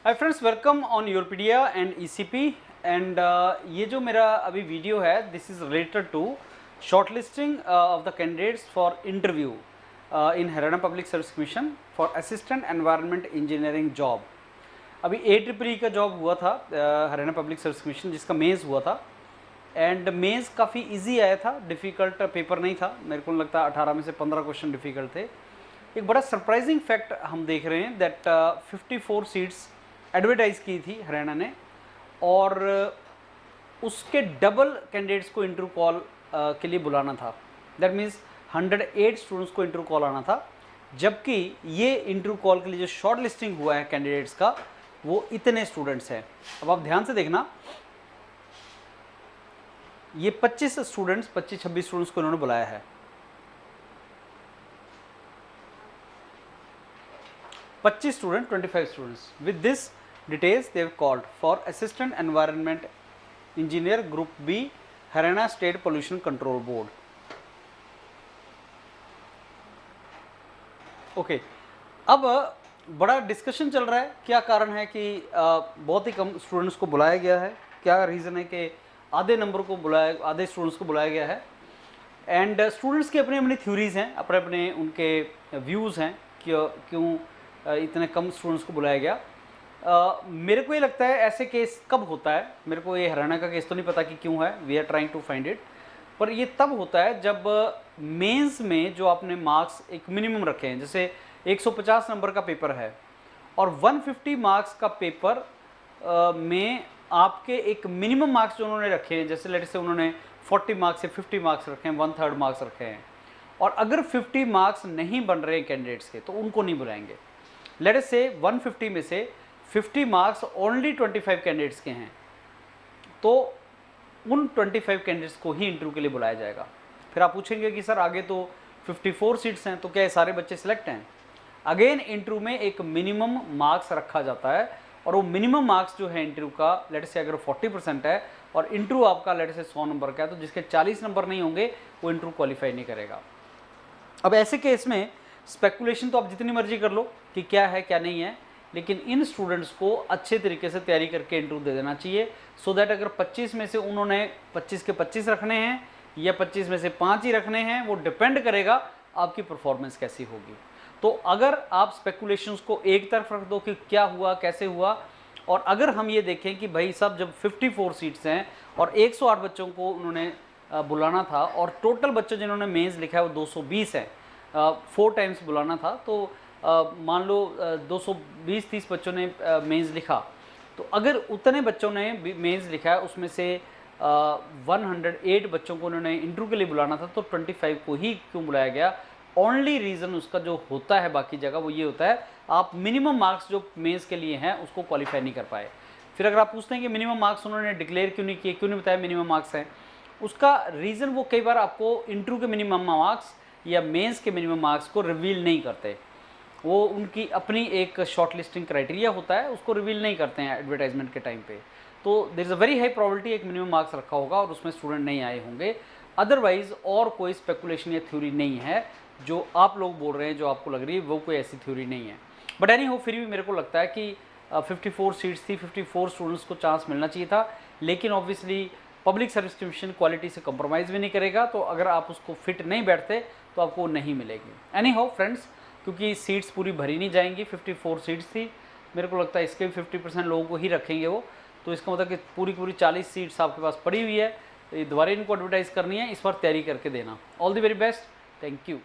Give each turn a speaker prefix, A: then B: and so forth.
A: Hi friends, welcome on Yourpedia and ECP. And ये जो मेरा अभी वीडियो है, this is related to shortlisting of the candidates for interview in Haryana public service commission for assistant environment engineering job. अभी AEEE का job हुआ था Haryana public service commission, जिसका मेंस हुआ था। एंड मेंस काफ़ी इजी आया था, डिफ़िकल्ट पेपर नहीं था। मेरे को लगता है 18 में से 15 क्वेश्चन डिफ़िकल्ट थे। एक बड़ा सरप्राइजिंग फैक्ट हम देख रहे हैं दैट 54 सीट्स एडवर्टाइज़ की थी हरियाणा ने, और उसके डबल कैंडिडेट्स को इंटरव्यू कॉल के लिए बुलाना था। दैट मीन्स 108 स्टूडेंट्स को इंटरव्यू कॉल आना था, जबकि ये इंटरव्यू कॉल के लिए जो शॉर्ट लिस्टिंग हुआ है कैंडिडेट्स का, वो इतने स्टूडेंट्स हैं। अब आप ध्यान से देखना, ये 25 स्टूडेंट्स 25-26 स्टूडेंट्स को इन्होंने बुलाया है। 25 student 25 students. With this details they have called for assistant environment engineer group B, Haryana state pollution control board. Okay, अब बड़ा डिस्कशन चल रहा है, क्या कारण है कि बहुत ही कम स्टूडेंट्स को बुलाया गया है, क्या रीज़न है कि आधे स्टूडेंट्स को बुलाया गया है। एंड स्टूडेंट्स की अपनी अपनी थ्योरीज हैं, अपने अपने उनके व्यूज़ हैं कि क्यों इतने कम स्टूडेंट्स को बुलाया गया। मेरे को ये लगता है ऐसे केस कब होता है, मेरे को ये हरियाणा का केस तो नहीं पता कि क्यों है, we are trying to find it, पर ये तब होता है जब मेंस में जो आपने मार्क्स एक मिनिमम रखे हैं, जैसे 150 नंबर का पेपर है और 150 मार्क्स का पेपर में आपके एक मिनिमम मार्क्स जो उन्होंने रखे हैं, जैसे लेट से उन्होंने 40 मार्क्स से 50 मार्क्स रखे हैं, 1/3 मार्क्स रखे हैं, और अगर 50 मार्क्स नहीं बन रहे कैंडिडेट्स के तो उनको नहीं बुलाएंगे। लेट से 150 में से 50 मार्क्स ओनली 25 कैंडिडेट्स के हैं, तो उन 25 कैंडिडेट्स को ही इंटरव्यू के लिए बुलाया जाएगा। फिर आप पूछेंगे कि सर आगे तो 54 सीट्स हैं, तो क्या ये सारे बच्चे सिलेक्ट हैं? अगेन इंटरव्यू में एक मिनिमम मार्क्स रखा जाता है, और वो मिनिमम मार्क्स जो है इंटरव्यू का, लेट से अगर 40% है और इंटरव्यू आपका लेट से 100 नंबर का है, तो जिसके 40 नंबर नहीं होंगे वो इंटरव्यू क्वालिफाई नहीं करेगा। अब ऐसे केस में स्पेकुलेशन तो आप जितनी मर्जी कर लो कि क्या है क्या नहीं है, लेकिन इन स्टूडेंट्स को अच्छे तरीके से तैयारी करके इंटरव्यू दे देना चाहिए, सो दैट अगर 25 में से उन्होंने 25 के 25 रखने हैं या 25 में से 5 ही रखने हैं, वो डिपेंड करेगा आपकी परफॉर्मेंस कैसी होगी। तो अगर आप स्पेकुलेशंस को एक तरफ रख दो कि क्या हुआ कैसे हुआ, और अगर हम ये देखें कि भाई सब जब 54 सीट्स हैं और 108 बच्चों को उन्होंने बुलाना था, और टोटल बच्चे जिन्होंने मेंस लिखा है वो 220 है, 4 टाइम्स बुलाना था, तो मान लो 220-30 बच्चों ने मेंस लिखा, तो अगर उतने बच्चों ने मेंस लिखा है, उसमें से 108 बच्चों को उन्होंने इंटरव्यू के लिए बुलाना था, तो 25 को ही क्यों बुलाया गया? ओनली रीज़न उसका जो होता है बाकी जगह वो ये होता है, आप मिनिमम मार्क्स जो मेंस के लिए हैं उसको क्वालिफाई नहीं कर पाए। फिर अगर आप पूछते हैं कि मिनिमम मार्क्स उन्होंने डिक्लेयर क्यों नहीं किए, क्यों नहीं बताया मिनिमम मार्क्स हैं, उसका रीज़न वो कई बार आपको इंटरव्यू के मिनिमम मार्क्स या मेंस के मिनिमम मार्क्स को रिवील नहीं करते। वो उनकी अपनी एक शॉर्ट लिस्टिंग क्राइटेरिया होता है, उसको रिवील नहीं करते हैं एडवर्टाइजमेंट के टाइम पे। तो there is a very high probability एक मिनिमम मार्क्स रखा होगा और उसमें स्टूडेंट नहीं आए होंगे। अदरवाइज और कोई स्पेकुलेशन या थ्योरी नहीं है जो आप लोग बोल रहे हैं, जो आपको लग रही है, वो कोई ऐसी थ्योरी नहीं है। बट एनी हो, फिर भी मेरे को लगता है कि 54 सीट्स थी, 54 स्टूडेंट्स को चांस मिलना चाहिए था, लेकिन obviously public service commission quality से कंप्रोमाइज़ भी नहीं करेगा, तो अगर आप उसको फिट नहीं बैठते तो आपको नहीं मिलेगी। एनी हो फ्रेंड्स, क्योंकि सीट्स पूरी भरी नहीं जाएंगी, 54 सीट्स थी, मेरे को लगता है इसके भी 50% लोगों को ही रखेंगे वो, तो इसका मतलब कि पूरी 40 सीट्स आपके पास पड़ी हुई है, तो ये दोबारा इनको एडवर्टाइज़ करनी है, इस बार तैयारी करके देना। All the very best, thank you.